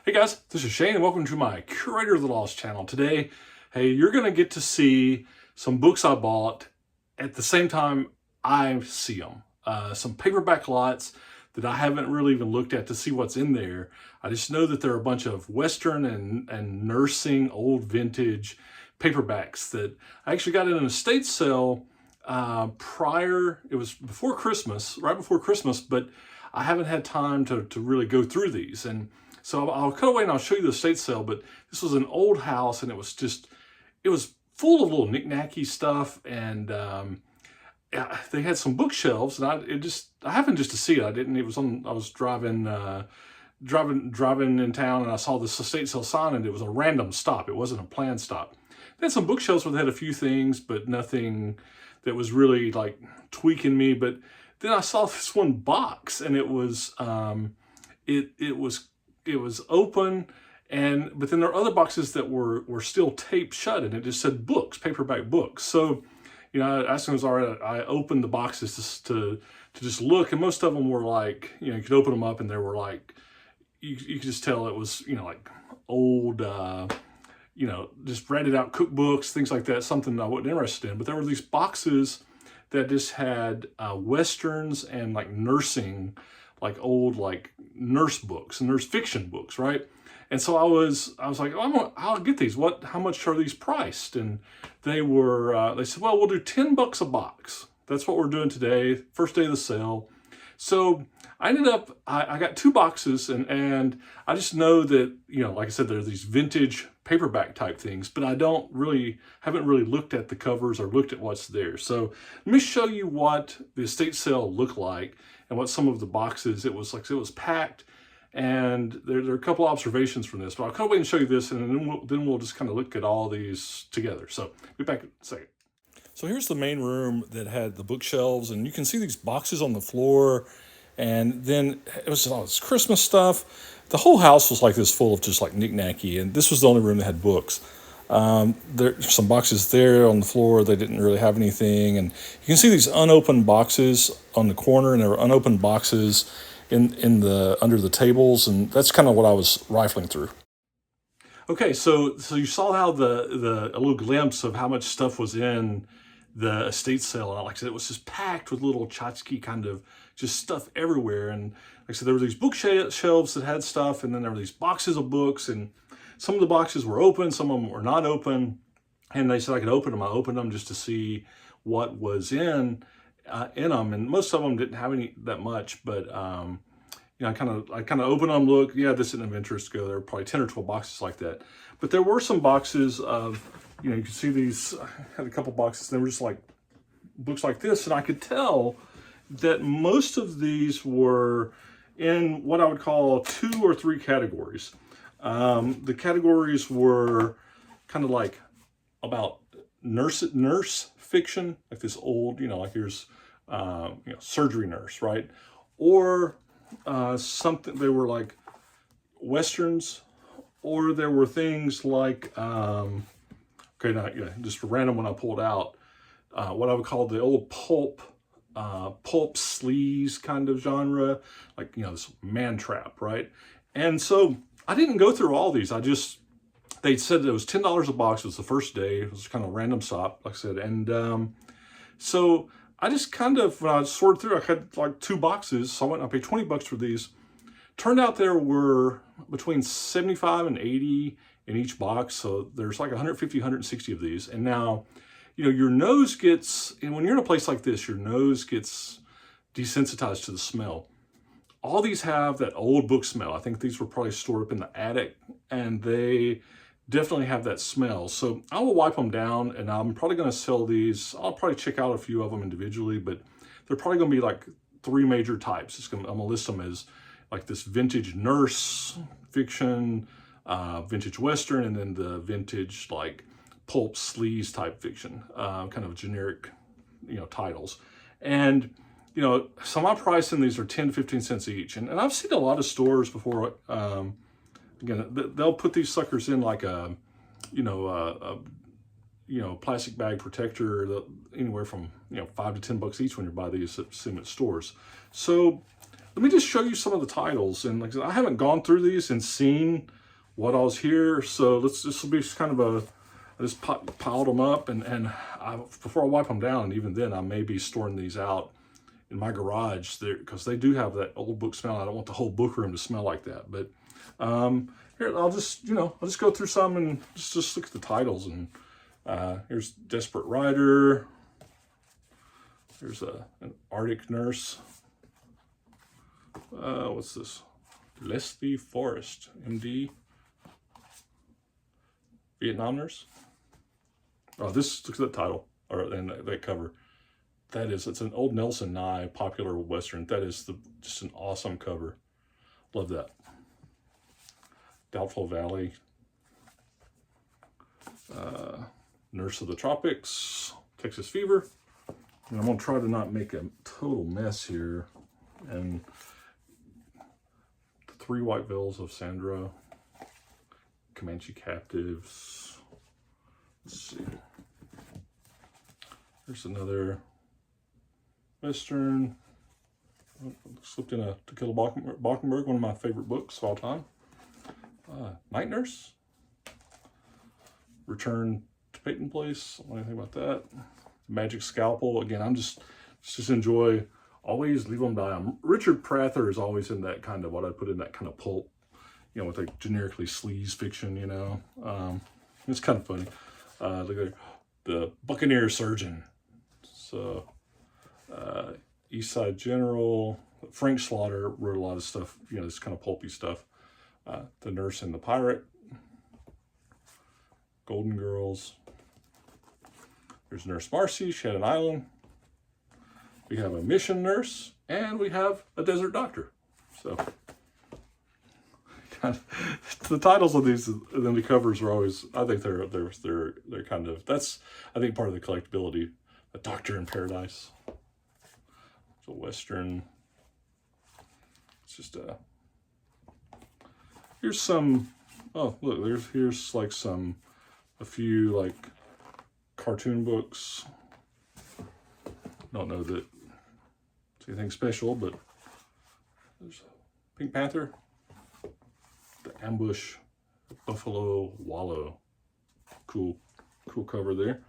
Hey guys, this is Shane and welcome to my Curator of the Lost channel. Today, hey, you're going to get to see some books I bought at the same time I see them. Some paperback lots that I haven't really even looked at to see what's in there. I just know that there are a bunch of Western and nursing old vintage paperbacks that I actually got in an estate sale it was before Christmas, right before Christmas, but I haven't had time to really go through these. And so I'll cut away and I'll show you the estate sale, but this was an old house and it was full of little knick-knacky stuff. And yeah, they had some bookshelves and I happened just to see it. I was driving in town and I saw this estate sale sign and it was a random stop. It wasn't a planned stop. They had some bookshelves where they had a few things, but nothing that was really like tweaking me. But then I saw this one box and it was it was open, but then there are other boxes that were still taped shut and it just said books, paperback books. So, you know, as soon as I opened the boxes to just look, and most of them were like, you know, you could open them up and there were like, you could just tell it was, you know, like old, you know, just rented out cookbooks, things like that, something I wasn't interested in. But there were these boxes that just had Westerns and like nursing, like old like nurse books and nurse fiction books, right? And so I was like, oh, I'll get these. How much are these priced? And they said, well, we'll do $10 a box. That's what we're doing today, first day of the sale. So I ended up, I got 2 boxes and I just know that, you know, like I said, there are these vintage paperback type things, but I haven't really looked at the covers or looked at what's there. So let me show you what the estate sale looked like and what some of the boxes, it was packed. And there are a couple observations from this, but I'll come away and show you this and then we'll just kind of look at all these together. So be back in a second. So here's the main room that had the bookshelves, and you can see these boxes on the floor. And then it was all this Christmas stuff. The whole house was like this, full of just like knick-knacky, and this was the only room that had books. There's some boxes there on the floor. They didn't really have anything. And you can see these unopened boxes on the corner, and there were unopened boxes under the tables, and that's kind of what I was rifling through. Okay, so you saw how a little glimpse of how much stuff was in the estate sale. And like I said, it was just packed with little tchotchke kind of just stuff everywhere. And like I said, there were these bookshelves that had stuff, and then there were these boxes of books, and some of the boxes were open, some of them were not open. And they said I could open them. I opened them just to see what was in them, and most of them didn't have that much, but you know, I kind of opened them, look, yeah, this isn't of interest. Go, there were probably 10 or 12 boxes like that. But there were some boxes of, you know, you can see these, I had a couple boxes, they were just like books like this, and I could tell that most of these were in what I would call 2 or 3 categories. The categories were kind of like about nurse fiction, like this old, you know, like here's, you know, surgery nurse, right? Or something, they were like Westerns, or there were things like, okay, now, yeah, just a random one I pulled out, what I would call the old pulp sleaze kind of genre, like, you know, this man trap, right? And so I didn't go through all these. They said it was $10 a box. It was the first day. It was kind of a random stop, like I said. And so I just kind of, when I sorted through, I had like 2 boxes. So I went and I paid $20 for these. Turned out there were between 75 and 80 in each box. So there's like 150, 160 of these. And now, you know, your nose gets, and when you're in a place like this, your nose gets desensitized to the smell. All these have that old book smell. I think these were probably stored up in the attic, and they definitely have that smell. So I will wipe them down, and I'm probably going to sell these. I'll probably check out a few of them individually, but they're probably going to be like 3 major types. I'm going to list them as like this vintage nurse fiction, vintage Western, and then the vintage like pulp sleaze type fiction, kind of generic, you know, titles. And, you know, so my price in these are 10 to 15 cents each. And I've seen a lot of stores before, again, they'll put these suckers in like a plastic bag protector, anywhere from, you know, $5 to $10 each when you buy these at stores. So let me just show you some of the titles. And like I said, I haven't gone through these and seen what all's here. So this will be kind of a, I just piled them up, and before I wipe them down, and even then I may be storing these out in my garage there, because they do have that old book smell. I don't want the whole book room to smell like that. But here, I'll just go through some and just look at the titles. And here's Desperate Rider. There's an Arctic Nurse. What's this? Leslie Forrest, MD. Vietnam Nurse. Oh, look at that title, and that cover. It's an old Nelson Nye popular Western. That is just an awesome cover. Love that. Doubtful Valley. Nurse of the Tropics. Texas Fever. And I'm going to try to not make a total mess here. And The Three White Veils of Sandra. Comanche Captives. Let's see. There's another Western. Slipped in a To Kill a Mockingbird, one of my favorite books of all time. Night Nurse. Return to Peyton Place. I don't know anything about that. Magic Scalpel. Again, I'm just enjoy. Always leave them die. Richard Prather is always in that kind of, what I put in that kind of pulp, with like generically sleaze fiction, It's kind of funny. Look at the Buccaneer Surgeon. So, East Side General. Frank Slaughter wrote a lot of stuff, this kind of pulpy stuff. The Nurse and the Pirate. Golden Girls. There's Nurse Marcy, Shannon Island. We have a Mission Nurse, and we have a Desert Doctor. So, the titles of these, and then the covers are always, I think they're kind of, that's, I think, part of the collectability. A Doctor in Paradise. It's a Western. It's just here's some, oh look, here's like a few like cartoon books. Don't know that it's anything special, but there's Pink Panther. The Ambush, Buffalo Wallow. Cool cover there.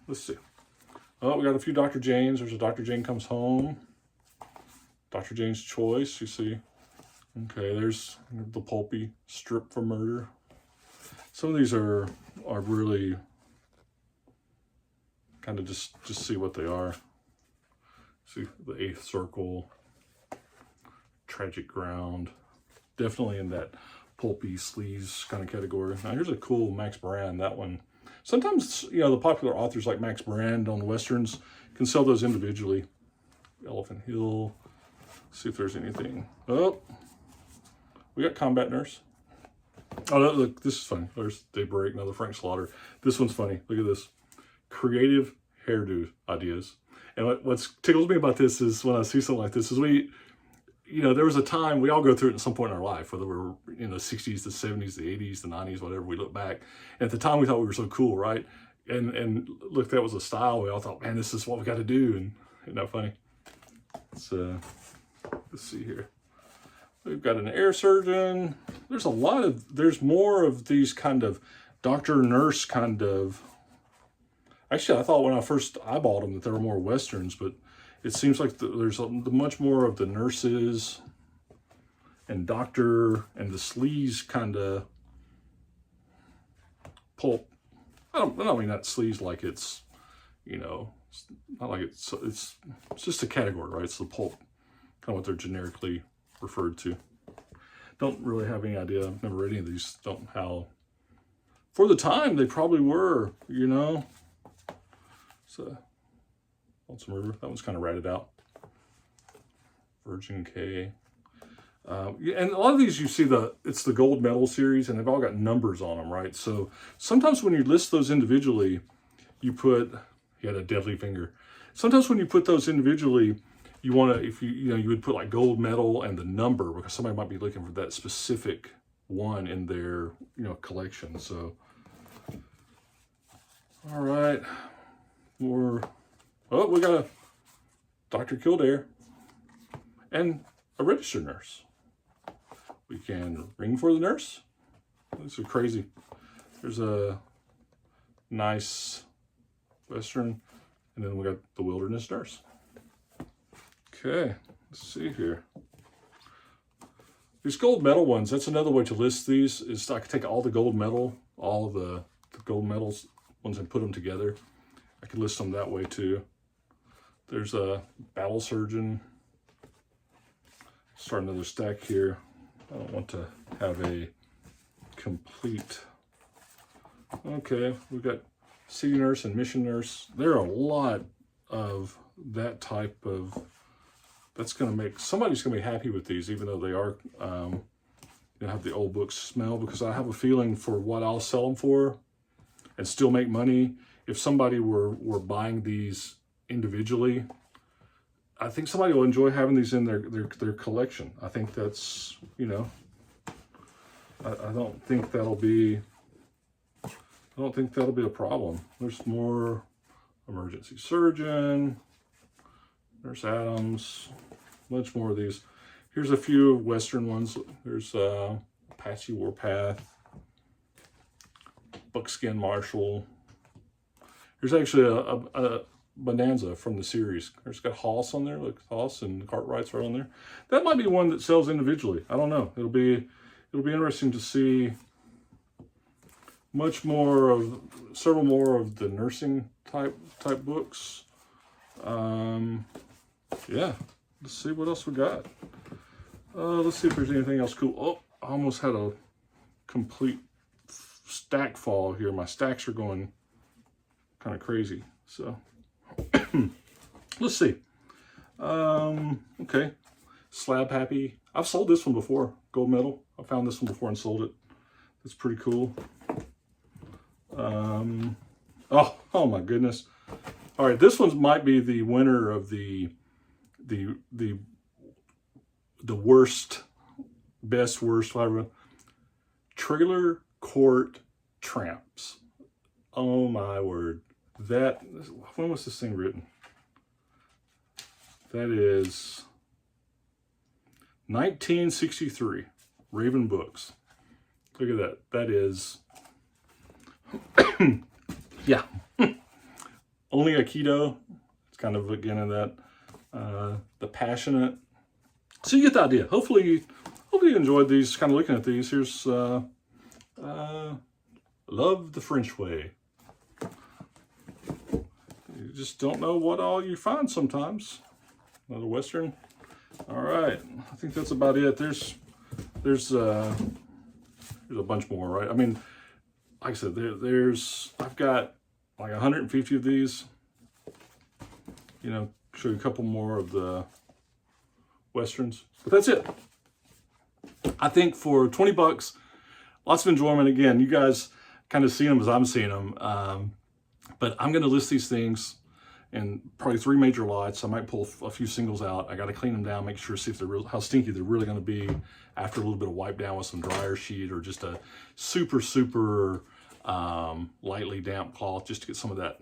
Let's see. Oh, we got a few Dr. Janes. There's a Dr. Jane Comes Home. Dr. Jane's Choice, you see. Okay, there's the pulpy Strip for Murder. Some of these are really kind of just see what they are. See the Eighth Circle, Tragic Ground. Definitely in that pulpy sleaze kind of category. Now here's a cool Max Brand. That one. Sometimes, the popular authors like Max Brand on Westerns can sell those individually. Elephant Hill. See if there's anything. Oh, we got Combat Nurse. Oh, look, this is funny. There's Daybreak, another Frank Slaughter. This one's funny. Look at this. Creative hairdo ideas. And what tickles me about this is when I see something like this is there was a time, we all go through it at some point in our life, whether we're in the 60s, the 70s, the 80s, the 90s, whatever, we look back. And at the time we thought we were so cool, right? And look, that was a style. We all thought, man, this is what we got to do. And isn't that funny? Let's see here. We've got an air surgeon. There's more of these kind of doctor nurse kind of. Actually, I thought when I first eyeballed them that there were more Westerns, but it seems like there's much more of the nurses and doctor and the sleaze kind of pulp. I don't mean that sleaze like it's, not like it's just a category, right? It's the pulp, kind of what they're generically referred to. Don't really have any idea. I've never read any of these. How, for the time, they probably were, So, Lonesome River, that one's kind of ratted out. Virgin K. And a lot of these you see it's the gold medal series, and they've all got numbers on them, right? So sometimes when you list those individually, you had a deadly finger. Sometimes when you put those individually, you want to, if you would put like gold medal and the number, because somebody might be looking for that specific one in their, collection. So, all right. We got a Dr. Kildare. and a registered nurse. We can ring for the nurse. This is crazy. There's a nice Western, and then we got the wilderness nurse. Okay, let's see here. These gold medal ones, that's another way to list these, is I could take all the gold medal, all of the gold medals ones, and put them together. I could list them that way too. There's a battle surgeon. Start another stack here. I don't want to have a complete. Okay, we've got sea nurse and mission nurse. There are a lot of that type of, that's going to make, somebody's going to be happy with these, even though they are, have the old books smell, because I have a feeling for what I'll sell them for and still make money. If somebody were buying these individually, I think somebody will enjoy having these in their collection. I think that's, I don't think that'll be a problem. There's more emergency surgeon, Nurse Adams, much more of these. Here's a few Western ones. There's Apache Warpath, Buckskin Marshal. There's actually a Bonanza from the series. There's got Hoss on there, look, Hoss and Cartwright's right on there. That might be one that sells individually. I don't know. It'll be interesting to see several more of the nursing type books. Yeah, let's see what else we got. Let's see if there's anything else cool. Oh, I almost had a complete stack fall here. My stacks are going kind of crazy. So let's see. Okay, Slab Happy. I've sold this one before, gold medal. I found this one before and sold it. It's pretty cool. Oh my goodness. All right, this one might be the winner of the worst, best, worst, whatever. Trailer Court Tramps. Oh my word. When was this thing written? That is 1963, Raven Books. Look at that. That is, yeah. Only Aikido. It's kind of again in that, the passionate. So you get the idea. Hopefully you enjoyed these, kind of looking at these. Here's Love the French Way. You just don't know what all you find sometimes. Another Western. All right, I think that's about it. There's a bunch more, right? I mean, like I said, I've got like 150 of these. Show you a couple more of the Westerns, but that's it. I think for 20 bucks, lots of enjoyment. Again, you guys kind of see them as I'm seeing them. But I'm going to list these things in probably 3 major lots. I might pull a few singles out. I got to clean them down, make sure, see if they're how stinky they're really going to be after a little bit of wipe down with some dryer sheet or just a super lightly damp cloth, just to get some of that,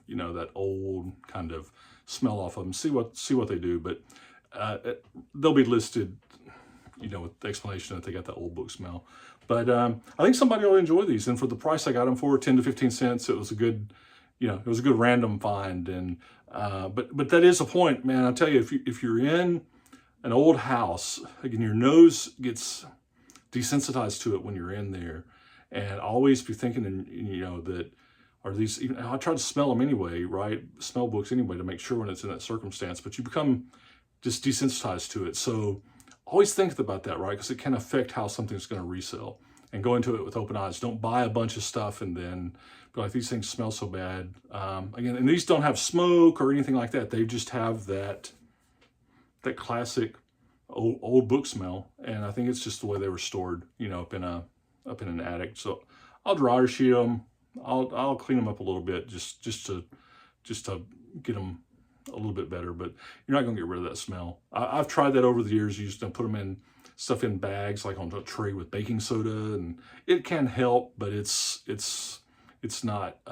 that old kind of smell off of them. See what they do, but they'll be listed, with the explanation that they got that old book smell. But I think somebody will enjoy these, and for the price I got them for, 10 to 15 cents, it was a good. It was a good random find, and but that is a point, man. I tell you, if you're in an old house, again, your nose gets desensitized to it when you're in there, and always be thinking, that are these? I try to smell them anyway, right? Smell books anyway to make sure when it's in that circumstance, but you become just desensitized to it. So always think about that, right? Because it can affect how something's going to resell. And go into it with open eyes. Don't buy a bunch of stuff and then be like, these things smell so bad. Again, and these don't have smoke or anything like that. They just have that classic old book smell. And I think it's just the way they were stored, up in an attic. So I'll dryer sheet them. I'll clean them up a little bit just to get them a little bit better. But you're not gonna get rid of that smell. I've tried that over the years. You just don't put them in stuff in bags, like on a tray with baking soda, and it can help, but it's not,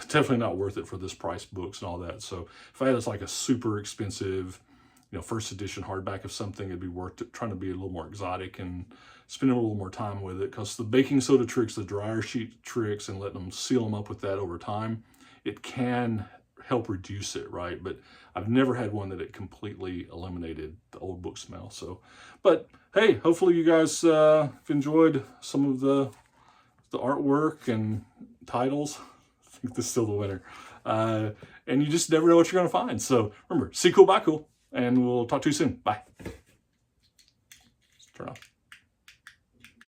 definitely not worth it for this price books and all that. So if I had like a super expensive, first edition hardback of something, it'd be worth it, trying to be a little more exotic and spending a little more time with it, because the baking soda tricks, the dryer sheet tricks, and letting them seal them up with that over time, it can help reduce it, right? But I've never had one that it completely eliminated the old book smell. So, but hey, hopefully you guys have enjoyed some of the artwork and titles. I think this is still the winner. And you just never know what you're going to find. So remember, see cool, buy cool, and we'll talk to you soon. Bye. Turn off.